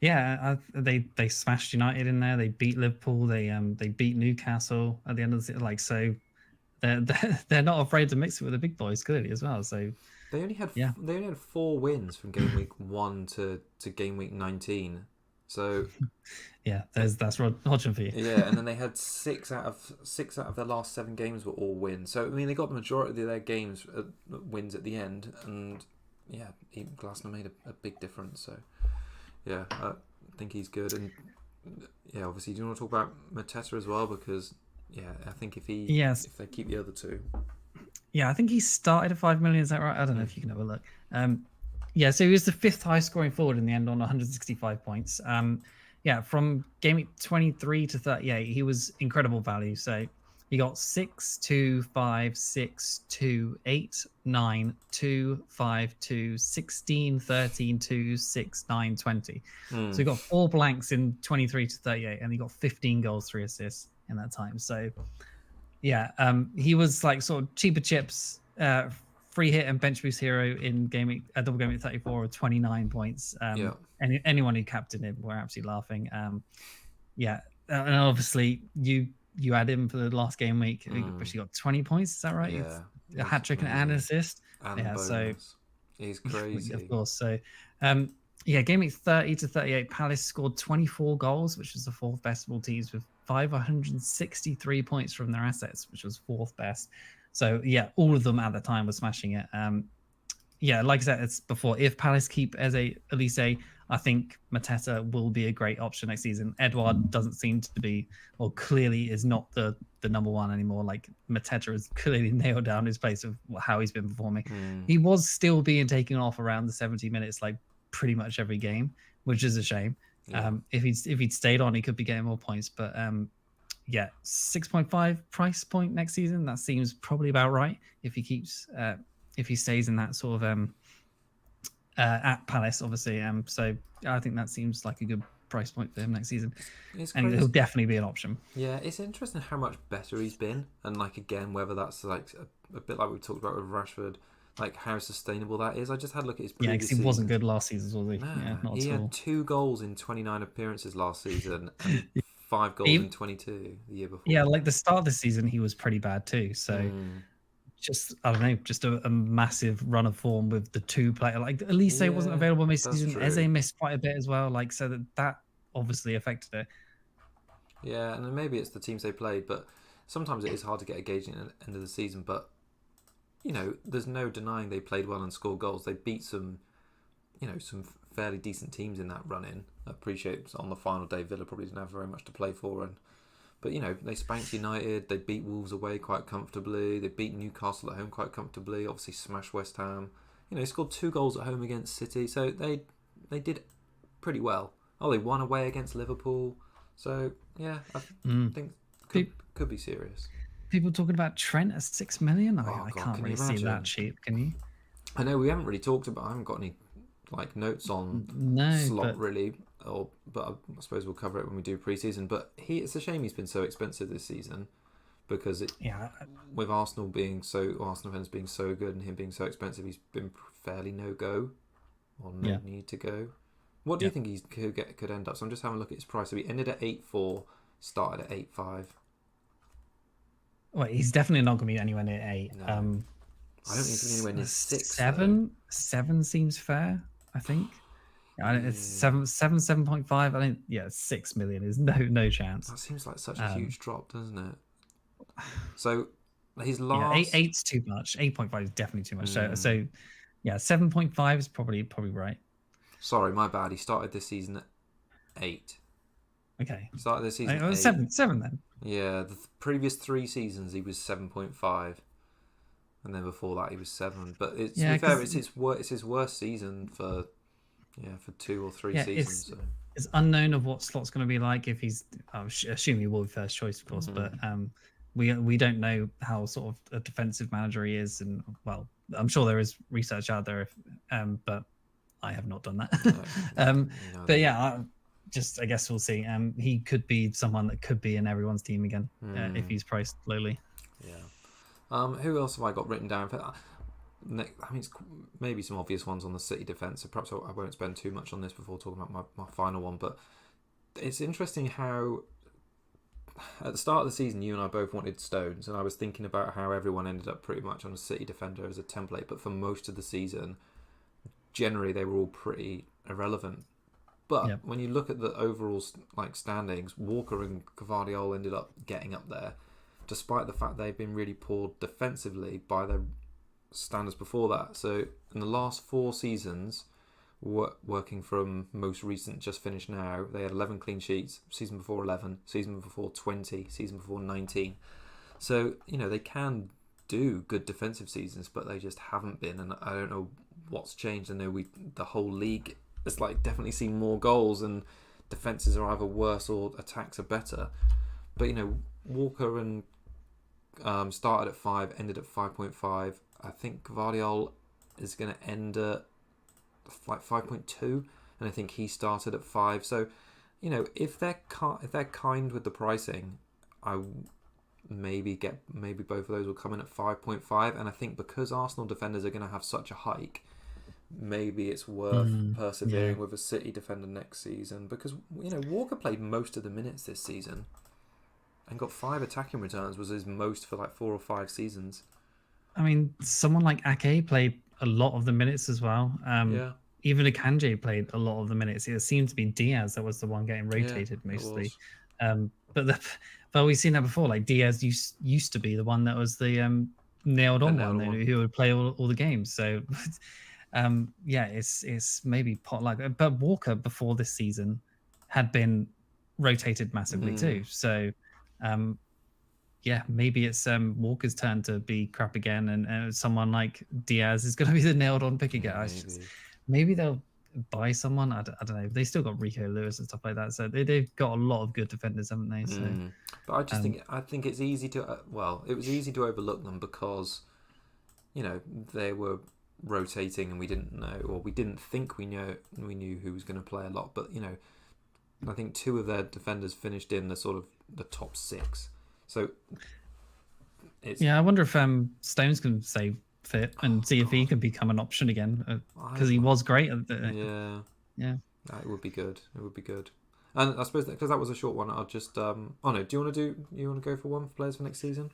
Yeah, they smashed United in there. They beat Liverpool. They beat Newcastle at the end of the season. Like so, they're not afraid to mix it with the big boys clearly as well. So they only had 4 wins from game week 1 to game week 19. So that's Rod Hodgson for you. Yeah, and then they had 6 out of their last 7 games were all wins. So I mean, they got the majority of their games wins at the end, and Glasner made a big difference. So I think he's good, and obviously, do you want to talk about Mateta as well? Because I think if they keep the other 2. Yeah, I think he started at 5 million. Is that right? I don't know if you can have a look. Yeah, so he was the fifth highest scoring forward in the end on 165 points. Yeah, from game week 23 to 38, he was incredible value. So he got 6, 2, 5, 6, 2, 8, 9, 2, 5, 2, 16, 13, 2, 6, 9, 20. So he got 4 blanks in 23 to 38, and he got 15 goals, 3 assists in that time. So yeah, he was like sort of cheaper chips, free hit and bench boost hero in double game week 34 with 29 points. Yeah. Anyone who captained him were absolutely laughing. Yeah, and obviously you add him for the last game week, which he got 20 points. Is that right? Yeah. A hat trick and an assist. And yeah, bonus. so He's crazy. of course. So yeah, game week 30 to 38, Palace scored 24 goals, which was the fourth best of all teams, with 563 points from their assets, which was fourth best. So yeah, all of them at the time were smashing it. Yeah, like I said, it's before. If Palace keep as Elise, I think Mateta will be a great option next season. Edouard doesn't seem to be, or clearly is not the number one anymore. Like Mateta has clearly nailed down his place of how he's been performing. He was still being taken off around the 70 minutes, like pretty much every game, which is a shame. Yeah. If he'd stayed on, he could be getting more points. But yeah, 6.5 price point next season. That seems probably about right if he keeps if he stays in that sort of at Palace, obviously. So I think that seems like a good price point for him next season, and he'll definitely be an option. Yeah, it's interesting how much better he's been, and like again, whether that's like a bit like we talked about with Rashford, like how sustainable that is. I just had a look at his previous because he wasn't good last season, was he? No, yeah, not he at all. had 2 goals in 29 appearances last season, and 5 goals in 22 the year before. Yeah, like the start of the season, he was pretty bad too. So just I don't know, just a massive run of form with the 2 players. Like Elise wasn't available mid-season. Eze missed quite a bit as well. Like so that obviously affected it. Yeah, and then maybe it's the teams they played, but sometimes it is hard to get a gauge at the end of the season. But you know, there's no denying they played well and scored goals. They beat some fairly decent teams in that run-in. I appreciate on the final day Villa probably didn't have very much to play for, but you know, they spanked United, they beat Wolves away quite comfortably, they beat Newcastle at home quite comfortably, obviously smashed West Ham. You know, they scored 2 goals at home against City, so they did pretty well. Oh, they won away against Liverpool. So yeah, I think could be serious. People talking about Trent at 6 million. I can't really see that cheap. Can you? I know we haven't really talked about. I haven't got any like notes on Slot really, but I suppose we'll cover it when we do pre-season. But it's a shame he's been so expensive this season because with Arsenal fans being so good and him being so expensive, he's been fairly no go or no need to go. What do you think he could end up? So I'm just having a look at his price. So he ended at 8.4, started at 8.5. Well, he's definitely not going to be anywhere near 8. No. I don't think he's anywhere near 6. 7 seems fair, I think. It's 7.5. I think 6 million is no chance. That seems like such a huge drop, doesn't it? So his last 8's too much. 8.5 is definitely too much. So yeah, 7.5 is probably right. Sorry, my bad. He started this season at 8. Okay. Started this season at 8. 7 then. Yeah, the previous 3 seasons he was 7.5, and then before that he was 7. But to be fair, it's his worst season for 2 or 3 seasons. It's unknown of what Slot's going to be like if he's. I assume he will be first choice, of course, but we don't know how sort of a defensive manager he is, and well, I'm sure there is research out there, but I have not done that. But yeah. I guess we'll see. He could be someone that could be in everyone's team again if he's priced lowly. Yeah. Who else have I got written down? I mean, it's maybe some obvious ones on the City defence, so perhaps I won't spend too much on this before talking about my final one. But it's interesting how at the start of the season, you and I both wanted Stones, and I was thinking about how everyone ended up pretty much on a City defender as a template. But for most of the season, generally they were all pretty irrelevant. But when you look at the overall standings, Walker and Gvardiol ended up getting up there, despite the fact they've been really poor defensively by their standards before that. So in the last 4 seasons, working from most recent, just finished now, they had 11 clean sheets. Season before 11, season before 20, season before 19. So they can do good defensive seasons, but they just haven't been, and I don't know what's changed. I know the whole league has like definitely seen more goals and defenses are either worse or attacks are better. But Walker and started at 5, ended at 5.5. I think Gvardiol is going to end at like 5.2, and I think he started at 5. So, if they're kind with the pricing, I maybe both of those will come in at 5.5. And I think because Arsenal defenders are going to have such a hike, maybe it's worth persevering with a City defender next season, because Walker played most of the minutes this season and got 5 attacking returns, was his most for like 4 or 5 seasons. I mean, someone like Ake played a lot of the minutes as well. Even Akanji played a lot of the minutes. It seemed to be Diaz that was the one getting rotated mostly. But we've seen that before. Like Diaz used to be the one that was the nailed on one who would play all the games. So it's maybe pot luck. But Walker before this season had been rotated massively too. So maybe it's Walker's turn to be crap again, and someone like Diaz is going to be the nailed on pick again. Maybe they'll buy someone. I don't know. They still got Rico Lewis and stuff like that, so they've got a lot of good defenders, haven't they? So, but I just think it's easy to it was easy to overlook them because they were rotating and we didn't know, or we didn't think we knew who was going to play a lot. But I think 2 of their defenders finished in the top 6. So I wonder if Stones can stay fit and see if he can become an option again, because he was great at it would be good. And I suppose because that was a short one, I'll just do you want to go for one for players for next season?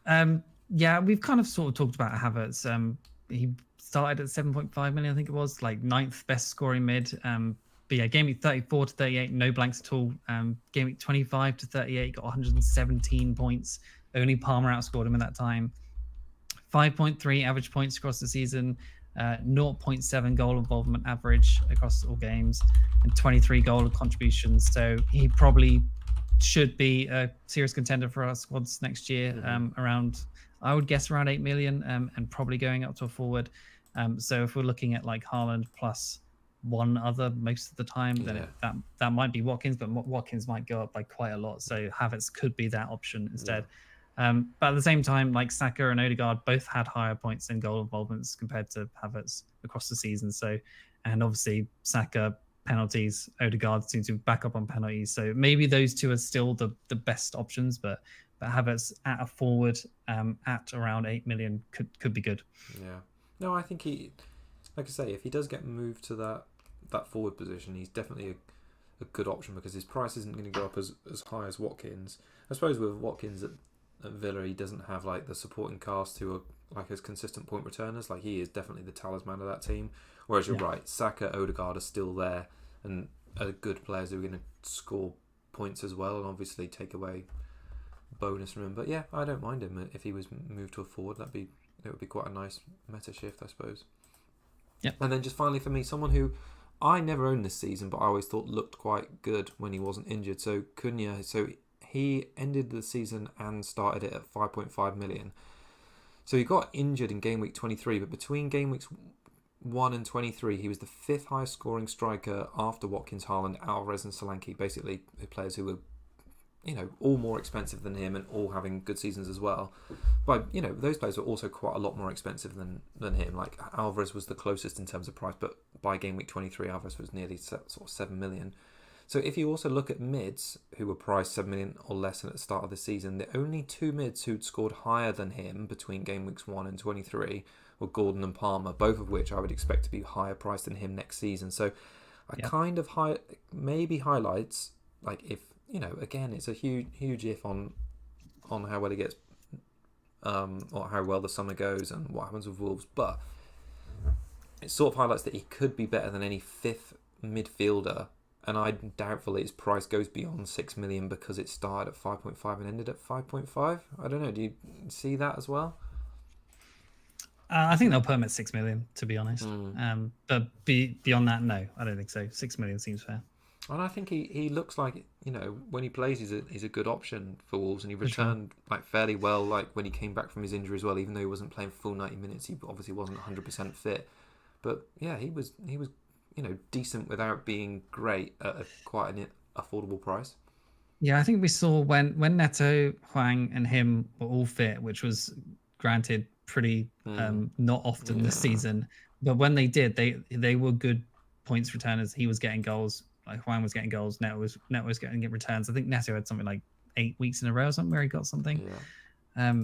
We've kind of sort of talked about Havertz. He started at 7.5 million, I think it was, like 9th best scoring mid. But game week 34 to 38, no blanks at all. Game week 25 to 38, got 117 points. Only Palmer outscored him in that time. 5.3 average points across the season, 0.7 goal involvement average across all games, and 23 goal contributions. So he probably should be a serious contender for our squads next year. Around, I would guess, around 8 million, and probably going up to a forward. So if we're looking at like Haaland plus one other most of the time, then that might be Watkins, but Watkins might go up by quite a lot. So Havertz could be that option instead. But at the same time, like Saka and Odegaard both had higher points in goal involvements compared to Havertz across the season. So, and obviously Saka penalties, Odegaard seems to back up on penalties. So maybe those 2 are still the best options, but Havertz at a forward at around 8 million could be good. Yeah. No, I think he, like I say, if he does get moved to that forward position, he's definitely a good option because his price isn't going to go up as high as Watkins. I suppose with Watkins at Villa, he doesn't have like the supporting cast who are like his consistent point returners. Like he is definitely the talisman of that team. Whereas you're right, Saka, Odegaard are still there and are good players who are going to score points as well, and obviously take away bonus from him. But yeah, I don't mind him if he was moved to a forward. It would be quite a nice meta shift, I suppose. Yeah. And then just finally for me, someone who I never owned this season, but I always thought looked quite good when he wasn't injured. So Cunha. So he ended the season and started it at 5.5 million. So he got injured in game week 23, but between game weeks 1 and 23, he was the 5th highest scoring striker after Watkins, Haaland, Alvarez and Solanke, basically players who were all more expensive than him and all having good seasons as well. But those players were also quite a lot more expensive than him. Like Alvarez was the closest in terms of price, but by game week 23, Alvarez was nearly sort of 7 million. So if you also look at mids who were priced 7 million or less at the start of the season, the only 2 mids who'd scored higher than him between game weeks 1 and 23 were Gordon and Palmer, both of which I would expect to be higher priced than him next season. So kind of maybe highlights, like if, again, it's a huge if on how well he gets, or how well the summer goes and what happens with Wolves, but it sort of highlights that he could be better than any 5th midfielder. And I'm doubtful that his price goes beyond 6 million because it started at 5.5 and ended at 5.5. I don't know. Do you see that as well? I think they'll put him at 6 million, to be honest. But beyond that, no, I don't think so. 6 million seems fair. And I think he looks like, when he plays, he's a good option for Wolves, and he returned like fairly well, like when he came back from his injury as well. Even though he wasn't playing full 90 minutes, he obviously wasn't 100% fit. But yeah, he was decent without being great at quite an affordable price. Yeah, I think we saw when Neto, Huang, and him were all fit, which was granted pretty not often this season. But when they did, they were good points returners. He was getting goals. Like Huang was getting goals. Neto was getting returns. I think Neto had something like 8 weeks in a row or something where he got something. Yeah.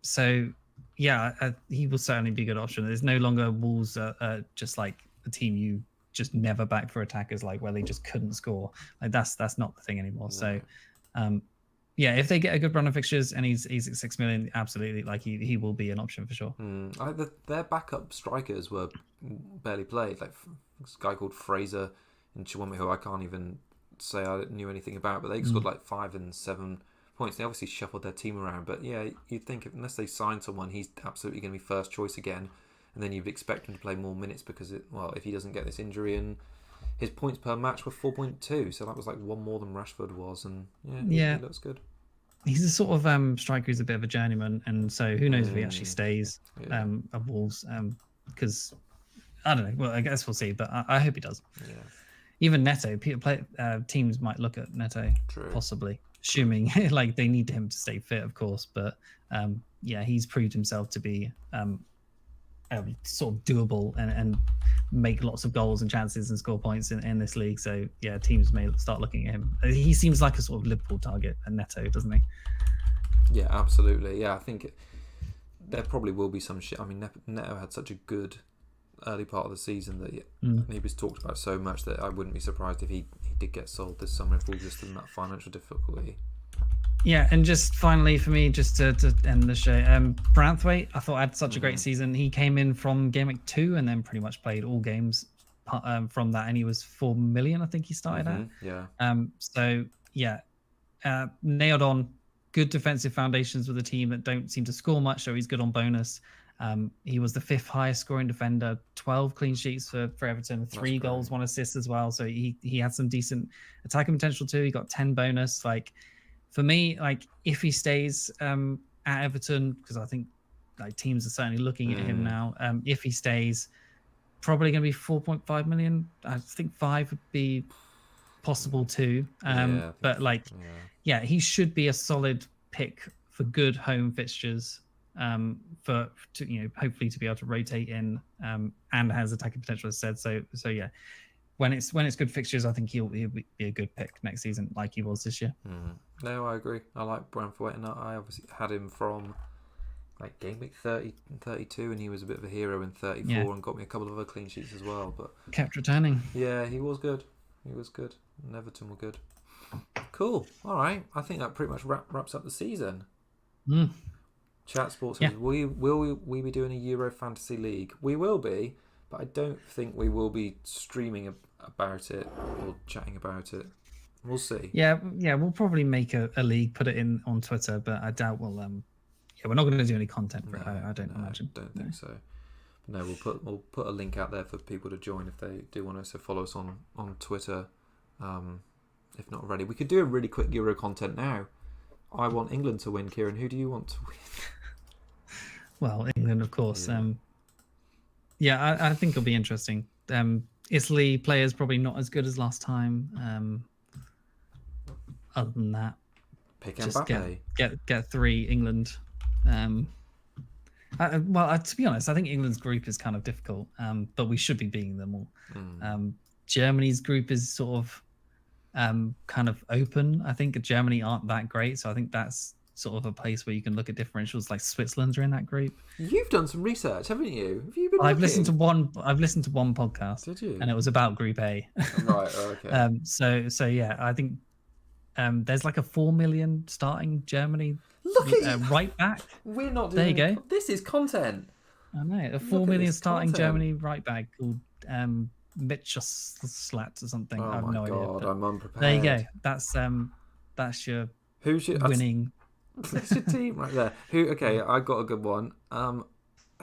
So yeah, he will certainly be a good option. There's no longer Wolves just like a team you just never back for attackers, like where they just couldn't score. Like that's not the thing anymore. No. So yeah, if they get a good run of fixtures and he's at 6 million, absolutely, like he will be an option for sure. Their backup strikers were barely played. Like this guy called Fraser in Chihuahua, who I can't even say I knew anything about, but they scored like 5 and 7 points. They obviously shuffled their team around, but yeah, you'd think unless they sign someone, he's absolutely going to be first choice again, and then you'd expect him to play more minutes because if he doesn't get this injury, and his points per match were 4.2, so that was like one more than Rashford was, and he looks good. He's a sort of striker who's a bit of a journeyman, and so who knows if he actually stays at Wolves, because I don't know. Well, I guess we'll see, but I hope he does. Yeah. Even Neto, teams might look at Neto possibly, assuming like they need him to stay fit, of course. But yeah, he's proved himself to be sort of doable and make lots of goals and chances and score points in this league. So yeah, teams may start looking at him. He seems like a sort of Liverpool target, and Neto, doesn't he? Yeah, absolutely. Yeah, I think there probably will be some shit. I mean, Neto had such a good early part of the season that he was talked about so much that I wouldn't be surprised if he did get sold this summer if we're just in that financial difficulty. Yeah, and just finally for me, just to end the show, Branthwaite, I thought had such a great season. He came in from Gameweek 2 and then pretty much played all games from that, and he was 4 million, I think he started at. Yeah. So yeah, nailed on. Good defensive foundations with a team that don't seem to score much, so he's good on bonus. He was the 5th highest scoring defender, 12 clean sheets for Everton, 3 goals, 1 assist as well. So he had some decent attacking potential too. He got 10 bonus. Like for me, like if he stays at Everton, because I think like teams are certainly looking at him now. If he stays, probably going to be 4.5 million. I think 5 would be possible too. But like, yeah, he should be a solid pick for good home fixtures. Hopefully to be able to rotate in and has attacking potential as said. So yeah, when it's good fixtures, I think he'll be a good pick next season, like he was this year. No, I agree. I like Branthwaite, and I obviously had him from like game week 30 and 32, and he was a bit of a hero in 34 and got me a couple of other clean sheets as well. But kept returning. Yeah, he was good. And Everton were good. Cool. All right. I think that pretty much wraps up the season. Chat Sports says, will we be doing a Euro Fantasy League? We will be, but I don't think we will be streaming about it or chatting about it. We'll see. Yeah, we'll probably make a league, put it in on Twitter, but I doubt we'll. We're not going to do any content for it. I don't imagine. I don't think so. No, we'll put a link out there for people to join if they do want to. So follow us on Twitter, if not already. We could do a really quick Euro content now. I want England to win, Kieran. Who do you want to win? Well, England, of course. I think it'll be interesting. Italy players probably not as good as last time. Other than that, pick just Mbappe. Get 3 England. To be honest, I think England's group is kind of difficult, but we should be beating them all. Germany's group is sort of kind of open. I think Germany aren't that great, so I think that's sort of a place where you can look at differentials. Like Switzerland's are in that group. You've done some research, haven't you? Have you been? I've listened to one podcast. Did you? And it was about Group A. Right. Okay. So yeah, I think there's like a 4 million starting Germany. Look at right back. We're not doing. There you go. This is content. I know a 4 million starting Germany right back called Mitchell-Slat or something. I have no idea. I'm unprepared. There you go. That's your winning. That's your team right there. Okay, I got a good one.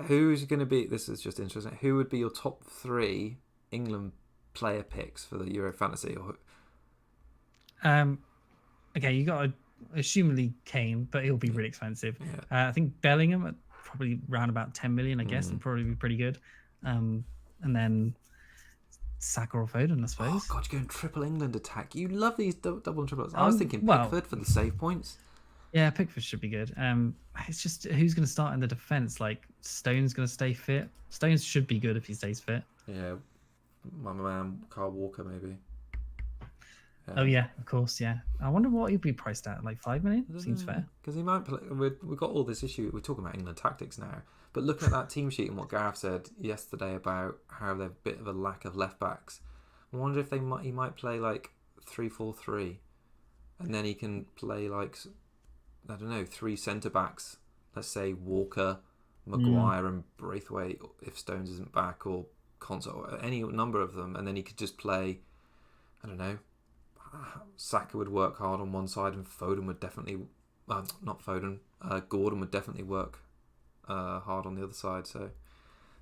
Who's going to be? This is just interesting. Who would be your top 3 England player picks for the Euro Fantasy? Okay, you got to assumably Kane, but he'll be really expensive. I think Bellingham at probably around about 10 million, I guess, would probably be pretty good. and then Saka or Foden, I Oh suppose. God, you're going triple England attack. You love these double and triple. I was thinking Well, Pickford for the save points. yeah, Pickford should be good. It's just who's going to start in the defense. Like Stone's going to stay fit. Stones should be good if he stays fit. Yeah, my man Carl Walker maybe. Oh yeah, of course, yeah. I wonder what he'd be priced at. Like 5 million seems fair. Because he might play. We've got all this issue. We're talking about England tactics now, but looking at that team sheet and what Gareth said yesterday about how they've a bit of a lack of left backs, I wonder if he might play like 3-4-3, and then he can play like, I don't know, 3 centre backs. Let's say Walker, Maguire, and Braithwaite if Stones isn't back, or Console, or any number of them, and then he could just play, I don't know, Saka would work hard on one side, and Foden would definitely, not Foden, Gordon would definitely work hard on the other side. So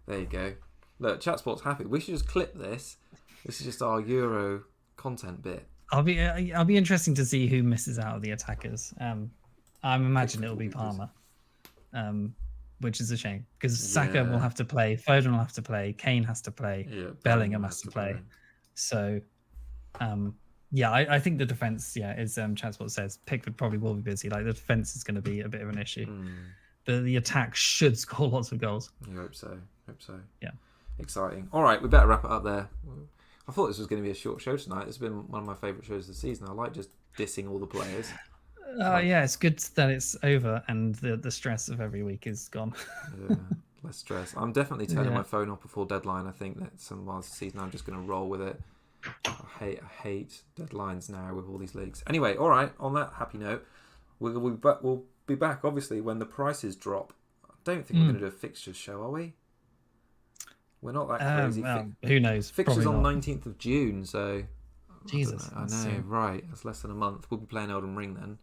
there you go. Look, Chat Sport's happy. We should just clip this. This is just our Euro content bit. I'll be interesting to see who misses out of the attackers. I imagine it'll be Palmer, which is a shame because Saka will have to play, Foden will have to play, Kane has to play, Bellingham has to play. So, I think the defense, as Transport says, Pickford probably will be busy. Like the defense is going to be a bit of an issue. The attack should score lots of goals. You hope so. Yeah. Exciting. All right, we better wrap it up there. I thought this was going to be a short show tonight. It's been one of my favourite shows of the season. I like just dissing all the players. It's good that it's over and the stress of every week is gone. Less stress. I'm definitely turning my phone off before deadline. I think that some while the season I'm just going to roll with it. I hate deadlines now with all these leagues. Anyway, all right. On that happy note, we'll be back obviously when the prices drop. I don't think we're going to do a fixtures show, are we? We're not that crazy. Who knows? Fixtures on 19th of June, so Jesus, I know, right? That's less than a month. We'll be playing Elden Ring then.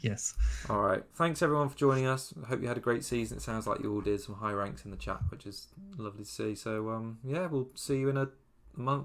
Yes. All right. Thanks everyone for joining us. I hope you had a great season. It sounds like you all did. Some high ranks in the chat, which is lovely to see. So we'll see you in a month.